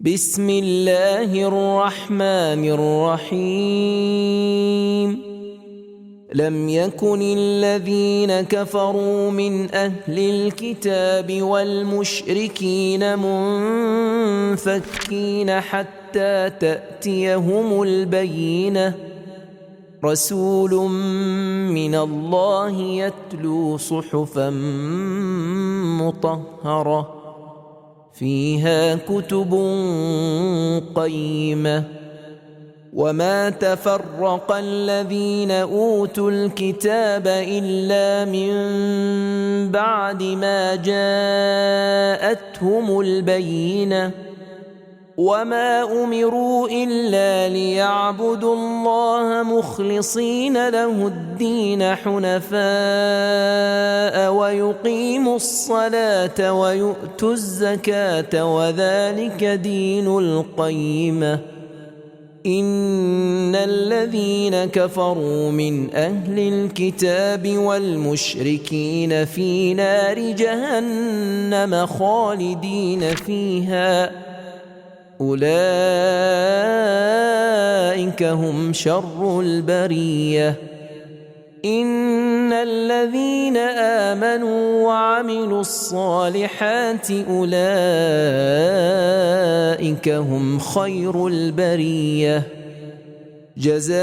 بسم الله الرحمن الرحيم لم يكن الذين كفروا من أهل الكتاب والمشركين منفكين حتى تأتيهم البينة رسول من الله يتلو صحفا مطهرة فيها كتب قيمة وما تفرق الذين أوتوا الكتاب إلا من بعد ما جاءتهم البينة وما أمروا إلا ليعبدوا الله مخلصين له الدين حنفاء ويقيموا الصلاة ويؤتوا الزكاة وذلك دين القيمة إن الذين كفروا من أهل الكتاب والمشركين في نار جهنم خالدين فيها أولئك هم شر البرية إن الذين آمنوا وعملوا الصالحات أولئك هم خير البرية جزاؤهم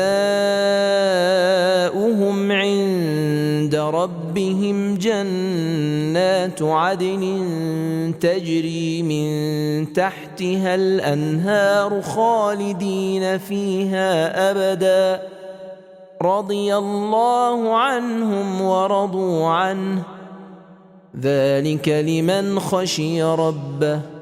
عند ربهم جنات عدن تجري من تحتها الأنهار خالدين فيها أبدا رضي الله عنهم ورضوا عنه ذلك لمن خشي ربه